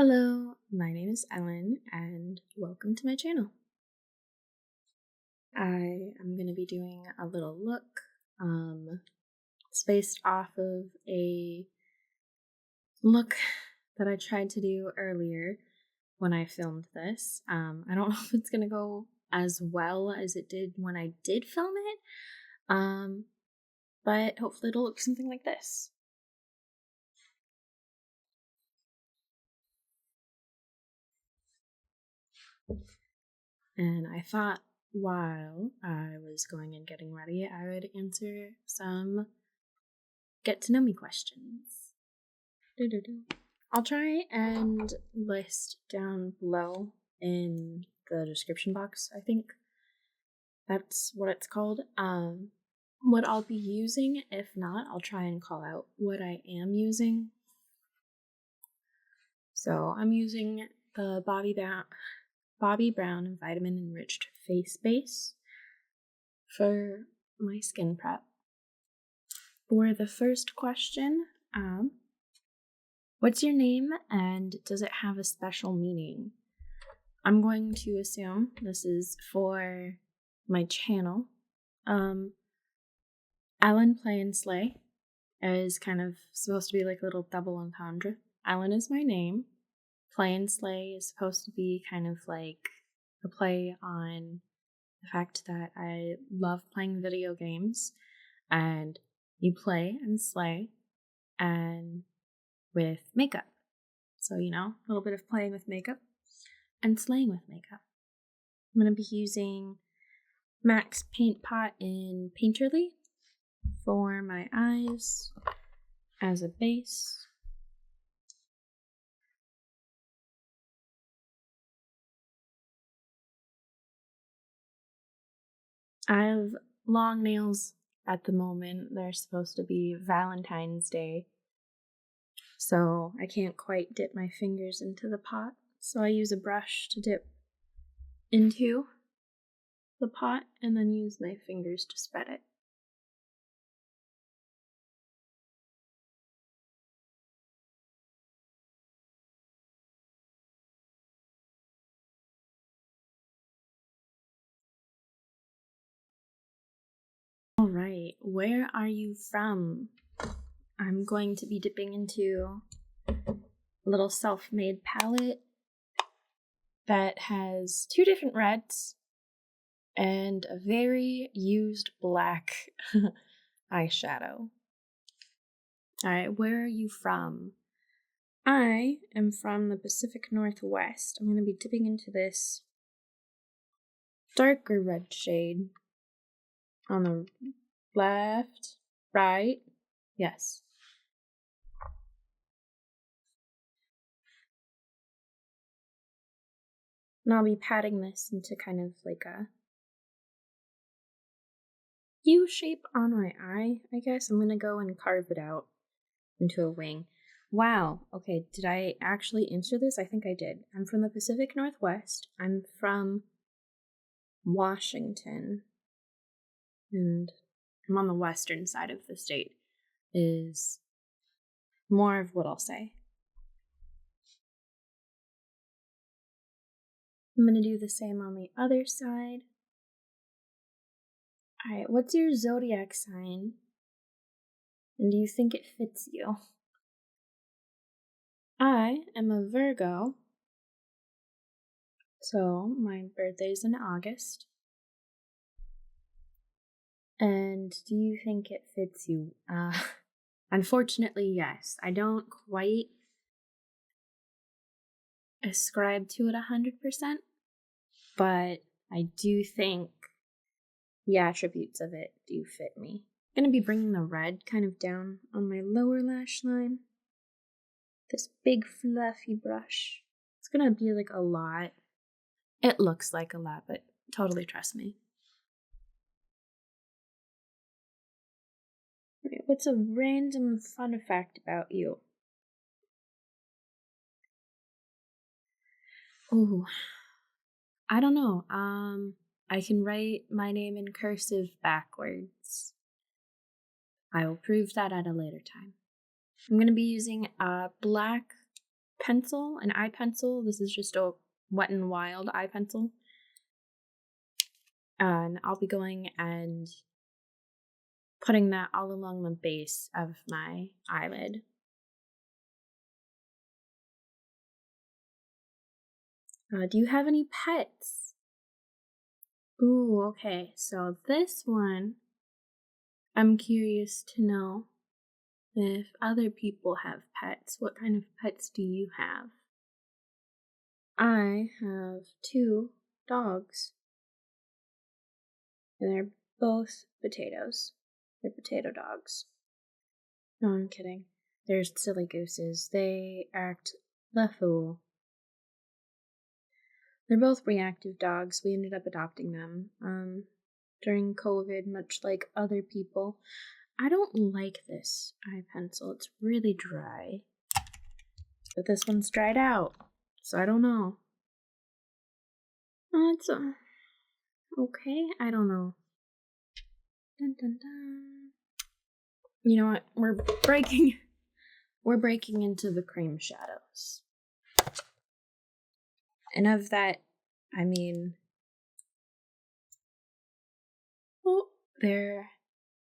Hello, my name is Ellen and welcome to my channel. I am going to be doing a little look. It's based off of a look that I tried to do earlier when I filmed this. I don't know if it's going to go as well as it did when I did film it, but hopefully it'll look something like this. And I thought while I was going and getting ready, I would answer some get to know me questions. I'll try and list down below in the description box, I think that's what it's called, what I'll be using. If not, I'll try and call out what I am using. So I'm using the Bobbi Brown and Vitamin Enriched Face Base for my skin prep. For the first question, what's your name and does it have a special meaning? I'm going to assume this is for my channel. Ellen Play and Slay is kind of supposed to be like a little double entendre. Ellen is my name. Play and Slay is supposed to be kind of like a play on the fact that I love playing video games and you play and slay and with makeup. So, a little bit of playing with makeup and slaying with makeup. I'm going to be using MAC's Paint Pot in Painterly for my eyes as a base. I have long nails at the moment. They're supposed to be Valentine's Day, so I can't quite dip my fingers into the pot. So I use a brush to dip into the pot and then use my fingers to spread it. All right, where are you from? I'm going to be dipping into a little self-made palette that has two different reds and a very used black eyeshadow. All right, where are you from? I am from the Pacific Northwest. I'm going to be dipping into this darker red shade on the left, right, yes. And I'll be patting this into kind of like a U shape on my eye, I guess. I'm going to go and carve it out into a wing. Wow, okay, did I actually answer this? I think I did. I'm from the Pacific Northwest. I'm from Washington. And I'm on the western side of the state, is more of what I'll say. I'm going to do the same on the other side. Alright, what's your zodiac sign? And do you think it fits you? I am a Virgo. So, my birthday's in August. And do you think it fits you? Unfortunately, yes. I don't quite ascribe to it 100%, but I do think the attributes of it do fit me. I'm going to be bringing the red kind of down on my lower lash line. This big fluffy brush. It's going to be like a lot. It looks like a lot, but totally trust me. Okay, what's a random fun fact about you? Oh, I don't know. I can write my name in cursive backwards. I will prove that at a later time. I'm going to be using a black pencil, an eye pencil. This is just a Wet n Wild eye pencil. And I'll be going and putting that all along the base of my eyelid. Do you have any pets? Ooh, okay. So this one, I'm curious to know if other people have pets. What kind of pets do you have? I have 2 dogs. And they're both potatoes. They're potato dogs. No, I'm kidding. They're silly gooses. They act the fool. They're both reactive dogs. We ended up adopting them during COVID, much like other people. I don't like this eye pencil. It's really dry. But this one's dried out, so I don't know. It's okay. I don't know. Dun, dun, dun. You know what? We're breaking into the cream shadows. And of that, I mean, they're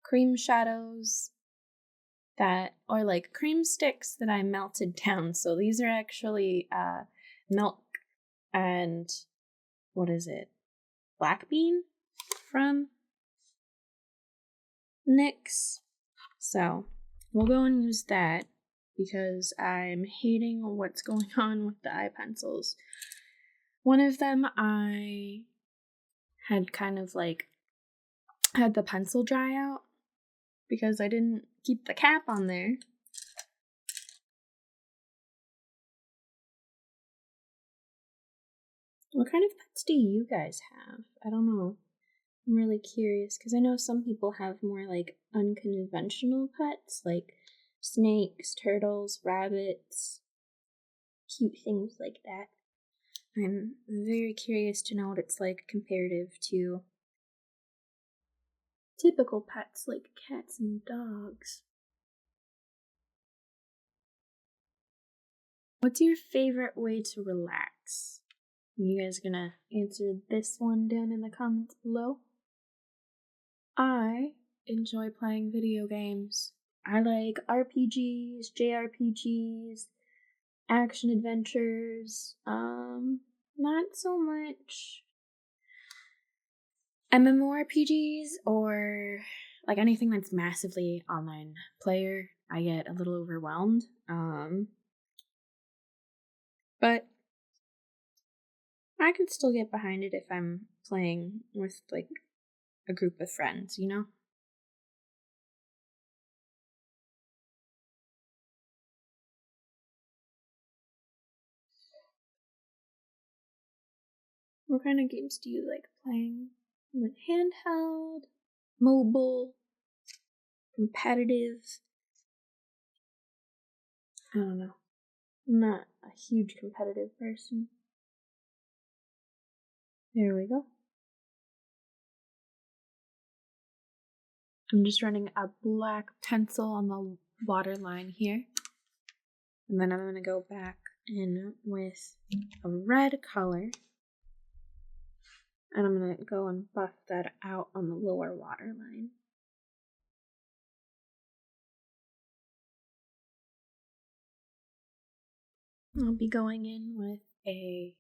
cream shadows that, or like cream sticks that I melted down. So these are actually milk and, what is it? Black bean from NYX. So we'll go and use that because I'm hating what's going on with the eye pencils. One of them I had kind of like had the pencil dry out because I didn't keep the cap on there. What kind of pets do you guys have? I don't know. I'm really curious because I know some people have more like unconventional pets, like snakes, turtles, rabbits, cute things like that. I'm very curious to know what it's like comparative to typical pets like cats and dogs. What's your favorite way to relax? You guys gonna answer this one down in the comments below? I enjoy playing video games. I like RPGs, JRPGs, action adventures, not so much MMORPGs or like anything that's massively online player. I get a little overwhelmed. But I can still get behind it if I'm playing with like a group of friends, you know? What kind of games do you like playing? Like handheld, mobile, competitive? I don't know. I'm not a huge competitive person. There we go. I'm just running a black pencil on the waterline here. And then I'm going to go back in with a red color. And I'm going to go and buff that out on the lower waterline. I'll be going in with a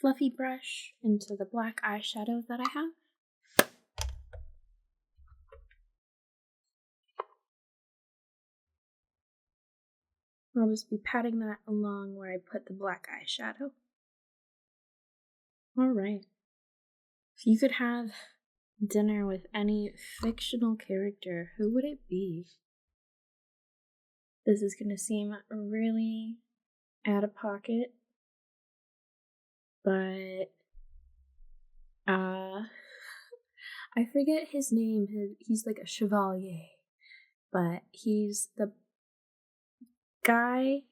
fluffy brush into the black eyeshadow that I have. I'll just be patting that along where I put the black eyeshadow. Alright. If you could have dinner with any fictional character, who would it be? This is gonna seem really out of pocket, but I forget his name. He's like a chevalier, but he's the guy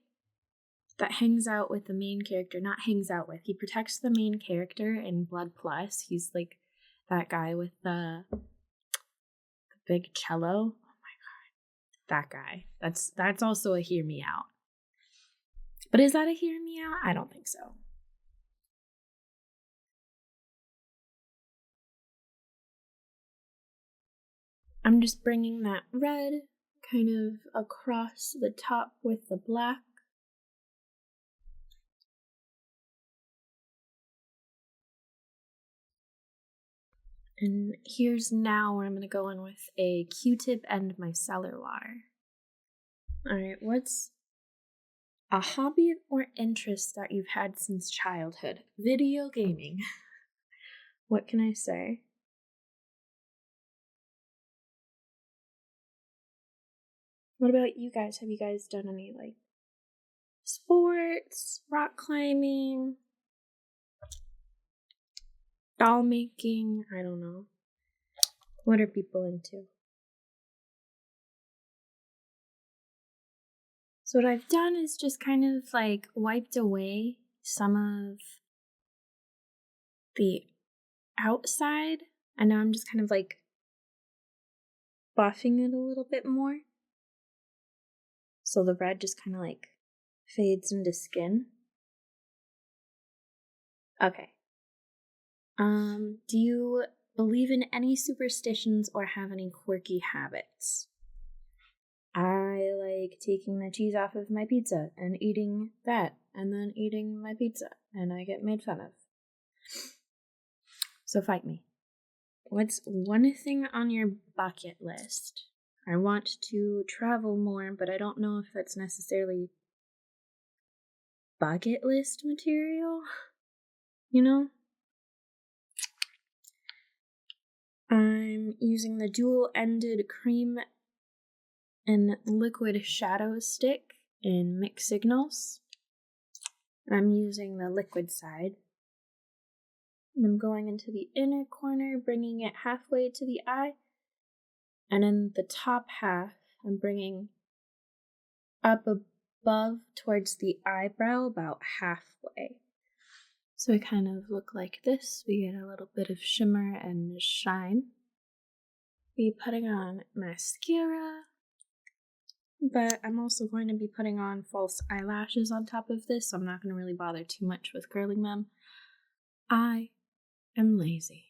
that hangs out with the main character. Not hangs out with, he protects the main character in Blood Plus. He's like that guy with the big cello. Oh my god, that guy. That's also a hear me out. But is that a hear me out? I don't think so. I'm just bringing that red kind of across the top with the black. And here's now where I'm going to go in with a Q-tip and micellar water. Alright, what's a hobby or interest that you've had since childhood? Video gaming. What can I say? What about you guys? Have you guys done any, like, sports, rock climbing, doll making? I don't know. What are people into? So what I've done is just kind of like wiped away some of the outside, and now I'm just kind of like buffing it a little bit more. So the red just kind of like fades into skin. Okay. Do you believe in any superstitions or have any quirky habits? I like taking the cheese off of my pizza and eating that, and then eating my pizza, and I get made fun of. So fight me. What's one thing on your bucket list? I want to travel more, but I don't know if that's necessarily bucket list material, you know? I'm using the dual-ended cream and liquid shadow stick in Mixed Signals. I'm using the liquid side. And I'm going into the inner corner, bringing it halfway to the eye. And in the top half, I'm bringing up above towards the eyebrow about halfway. So we kind of look like this. We get a little bit of shimmer and shine. Be putting on mascara, but I'm also going to be putting on false eyelashes on top of this, so I'm not going to really bother too much with curling them. I am lazy.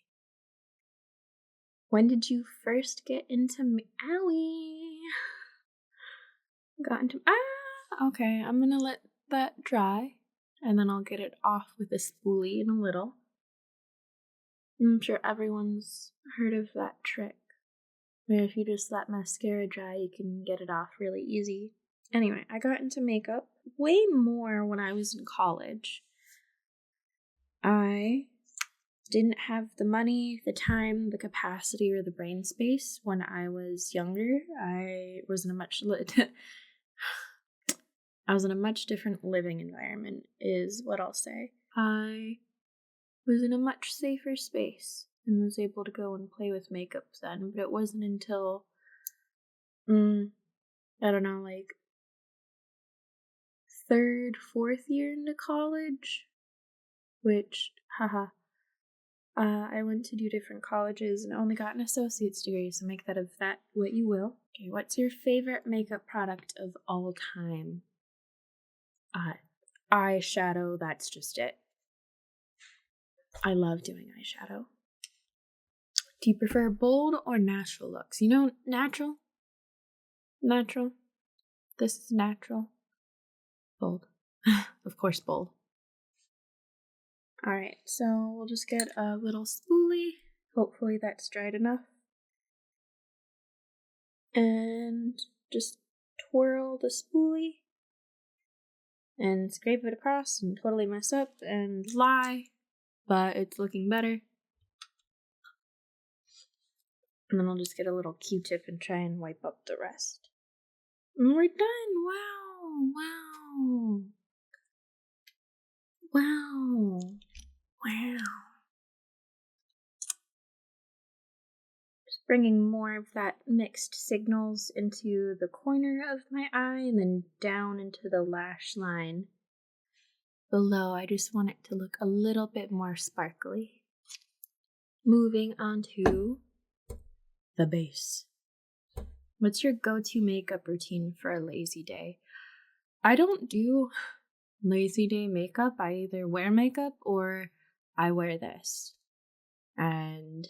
When did you first get into Owie? Got into okay, I'm gonna let that dry, and then I'll get it off with a spoolie in a little. I'm sure everyone's heard of that trick, where if you just let mascara dry, you can get it off really easy. Anyway, I got into makeup way more when I was in college. I didn't have the money, the time, the capacity, or the brain space when I was younger. I was in a much different living environment, is what I'll say. I was in a much safer space and was able to go and play with makeup then, but it wasn't until, I don't know, like 3rd, 4th year into college, which, I went to 2 different colleges and only got an associate's degree, so make that of that what you will. Okay, what's your favorite makeup product of all time? Eyeshadow, that's just it. I love doing eyeshadow. Do you prefer bold or natural looks? You know, natural. Natural. This is natural. Bold. Of course, bold. Alright, so we'll just get a little spoolie. Hopefully that's dried enough. And just twirl the spoolie. And scrape it across and totally mess up and lie. But it's looking better. And then I'll just get a little Q-tip and try and wipe up the rest. And we're done! Wow! Wow! Wow! Just bringing more of that mixed signals into the corner of my eye and then down into the lash line below. I just want it to look a little bit more sparkly. Moving on to the base. What's your go-to makeup routine for a lazy day? I don't do lazy day makeup, I either wear makeup or I wear this. And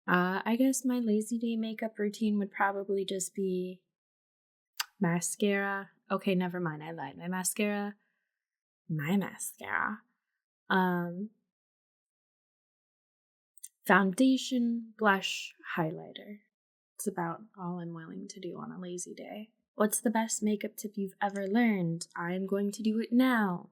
I guess my lazy day makeup routine would probably just be mascara. Okay, never mind, I lied. My mascara. Foundation, blush, highlighter. It's about all I'm willing to do on a lazy day. What's the best makeup tip you've ever learned? I'm going to do it now.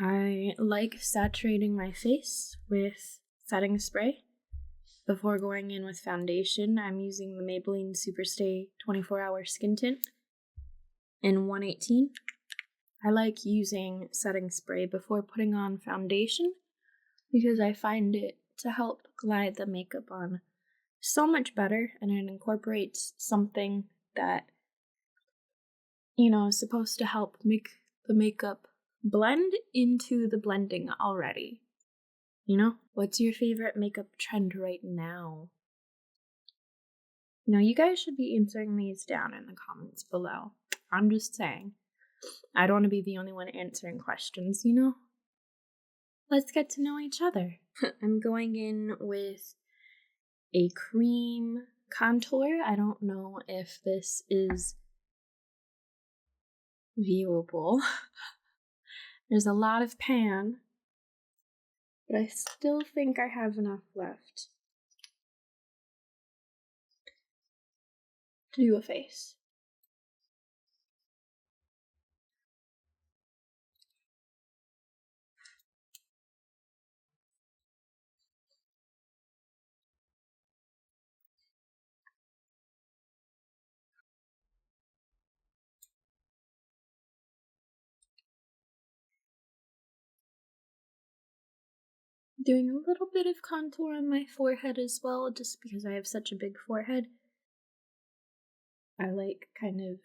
I like saturating my face with setting spray before going in with foundation. I'm using the Maybelline Superstay 24-hour Skin Tint in 118. I like using setting spray before putting on foundation because I find it to help glide the makeup on so much better, and it incorporates something that, is supposed to help make the makeup blend into the blending already. What's your favorite makeup trend right now? You guys should be answering these down in the comments below. I'm just saying. I don't want to be the only one answering questions, Let's get to know each other. I'm going in with a cream contour. I don't know if this is viewable. There's a lot of pan, but I still think I have enough left to do a face. Doing a little bit of contour on my forehead as well, just because I have such a big forehead. I like kind of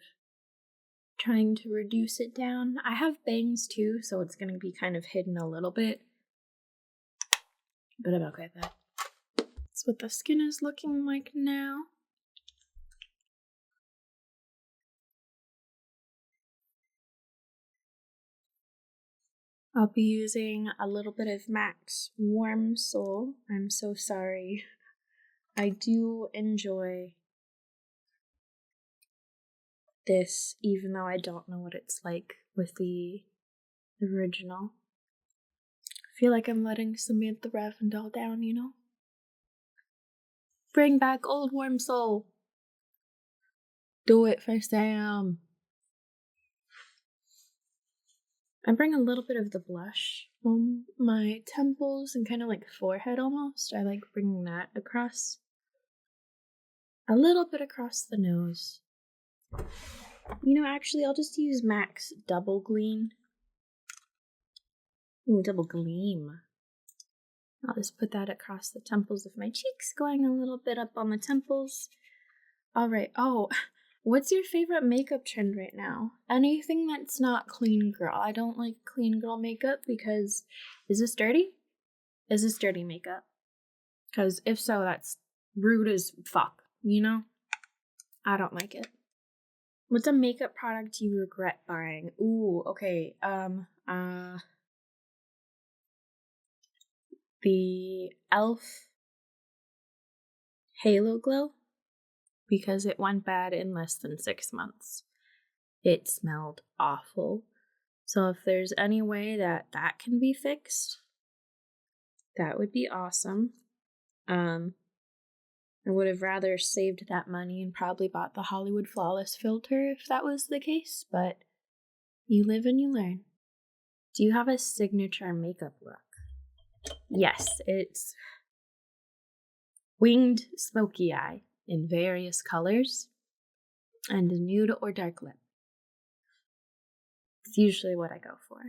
trying to reduce it down. I have bangs too, so it's going to be kind of hidden a little bit. But I'm okay with that. That's what the skin is looking like now. I'll be using a little bit of MAC's Warm Soul. I'm so sorry. I do enjoy this, even though I don't know what it's like with the original. I feel like I'm letting Samantha Ravndell down, Bring back old Warm Soul. Do it for Sam. I bring a little bit of the blush on my temples and kind of like forehead almost. I like bringing that across. A little bit across the nose. Actually, I'll just use MAC's Double Gleam. Ooh, Double Gleam. I'll just put that across the temples of my cheeks, going a little bit up on the temples. Alright, what's your favorite makeup trend right now? Anything that's not clean girl. I don't like clean girl makeup because... Is this dirty? Is this dirty makeup? Because if so, that's rude as fuck, I don't like it. What's a makeup product you regret buying? Ooh, okay, the e.l.f. Halo Glow, because it went bad in less than 6 months. It smelled awful. So if there's any way that can be fixed, that would be awesome. I would have rather saved that money and probably bought the Hollywood Flawless filter if that was the case, but you live and you learn. Do you have a signature makeup look? Yes, it's winged smoky eye in various colors and nude or dark lip. It's usually what I go for.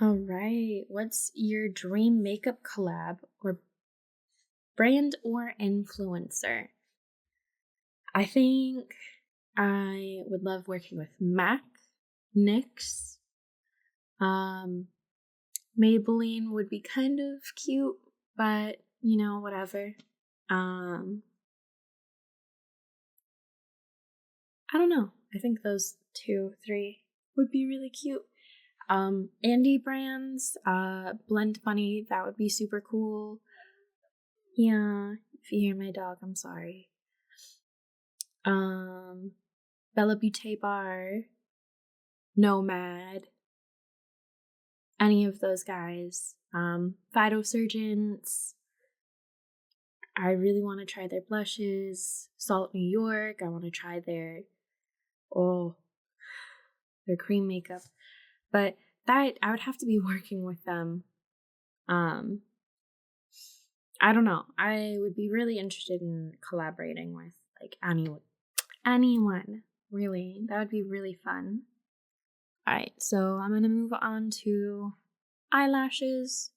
All right, what's your dream makeup collab or brand or influencer? I think I would love working with MAC, NYX, Maybelline would be kind of cute, but you know, whatever. I don't know. I think those 2, 3 would be really cute. Indie brands, Blend Bunny, that would be super cool. Yeah, if you hear my dog, I'm sorry. Bella Beauté Bar, Nomad, any of those guys. Phytosurgeons. I really want to try their blushes. Salt New York. I want to try their cream makeup. But that I would have to be working with them. I don't know. I would be really interested in collaborating with like anyone. Really, that would be really fun. All right, so I'm gonna move on to eyelashes.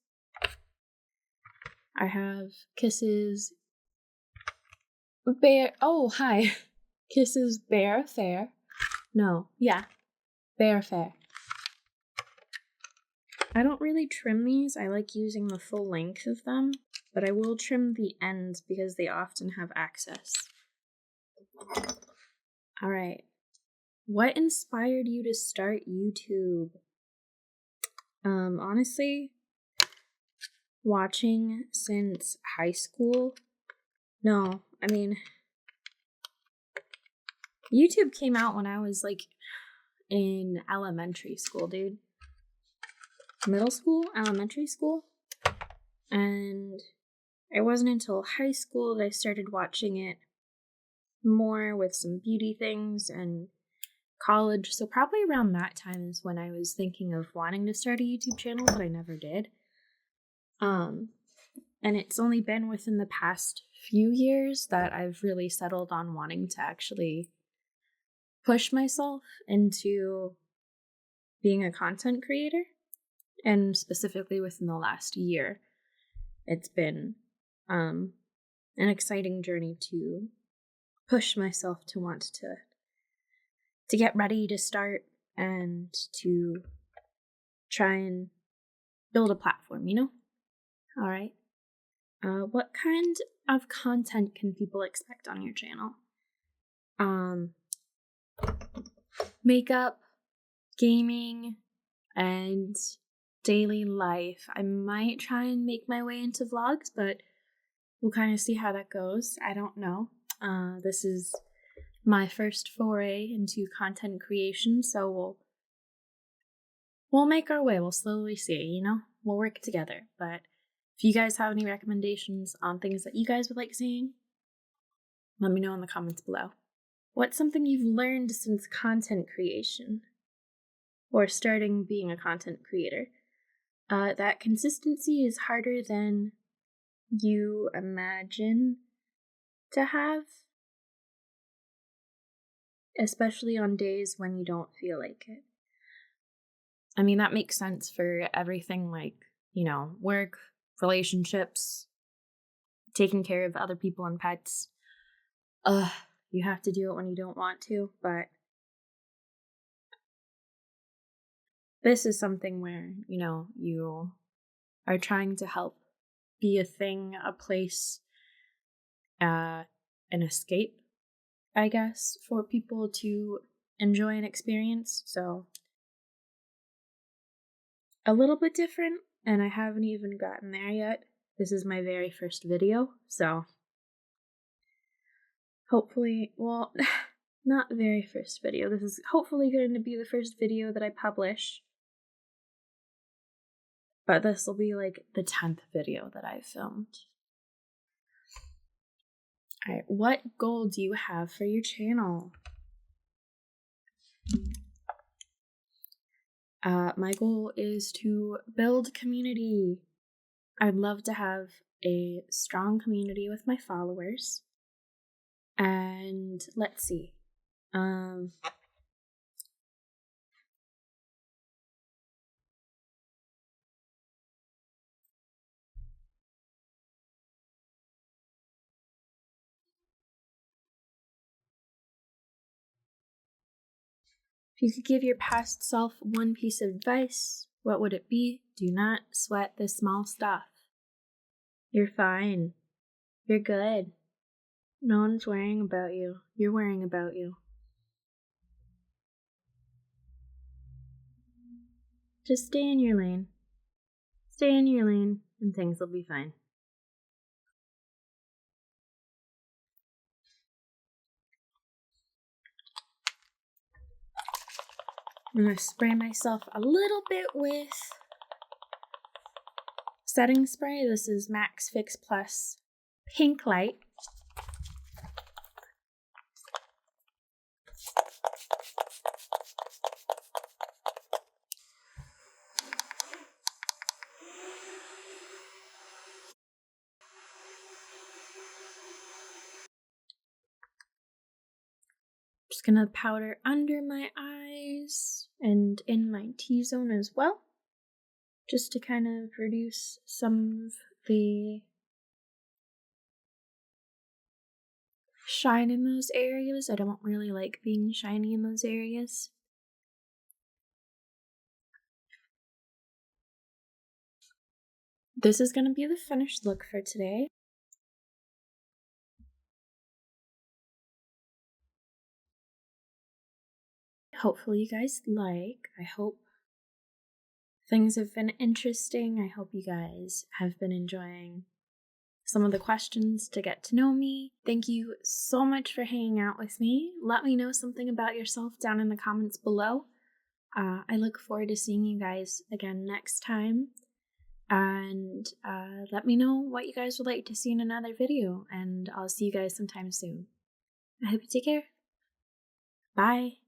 I have Kisses Bare. Oh, hi. Kisses Bare Fair. No, yeah, Bare Fair. I don't really trim these. I like using the full length of them, but I will trim the ends because they often have access. All right. What inspired you to start YouTube? Honestly, watching since high school. No, I mean, YouTube came out when I was like in elementary school, dude. Middle school, elementary school. And it wasn't until high school that I started watching it more with some beauty things, and college. So probably around that time is when I was thinking of wanting to start a YouTube channel, but I never did. And it's only been within the past few years that I've really settled on wanting to actually push myself into being a content creator. And specifically within the last year, it's been an exciting journey to push myself to want to get ready to start and to try and build a platform, you know? All right. What kind of content can people expect on your channel? Makeup, gaming, and daily life. I might try and make my way into vlogs, but we'll kind of see how that goes. I don't know. This is my first foray into content creation, so we'll make our way. We'll slowly see, you know? We'll work together. But if you guys have any recommendations on things that you guys would like seeing, let me know in the comments below. What's something you've learned since content creation or starting being a content creator? That consistency is harder than you imagine to have, especially on days when you don't feel like it. I mean, that makes sense for everything like, you know, work, relationships, taking care of other people and pets. You have to do it when you don't want to, but this is something where, you know, you are trying to help be a thing, a place, an escape, I guess, for people to enjoy an experience. So a little bit different, and I haven't even gotten there yet. This is my very first video, so hopefully, well, not the very first video. This is hopefully going to be the first video that I publish. But this will be like the 10th video that I've filmed. Alright, what goal do you have for your channel? My goal is to build community. I'd love to have a strong community with my followers. And let's see. If you could give your past self one piece of advice, what would it be? Do not sweat the small stuff. You're fine. You're good. No one's worrying about you. You're worrying about you. Just stay in your lane. Stay in your lane and things will be fine. I'm going to spray myself a little bit with setting spray. This is Max Fix Plus Pink Light. Just gonna powder under my eyes and in my T-zone as well, just to kind of reduce some of the shine in those areas. I don't really like being shiny in those areas. This is gonna be the finished look for today. Hopefully you guys like. I hope things have been interesting. I hope you guys have been enjoying some of the questions to get to know me. Thank you so much for hanging out with me. Let me know something about yourself down in the comments below. I look forward to seeing you guys again next time. And let me know what you guys would like to see in another video. And I'll see you guys sometime soon. I hope you take care. Bye.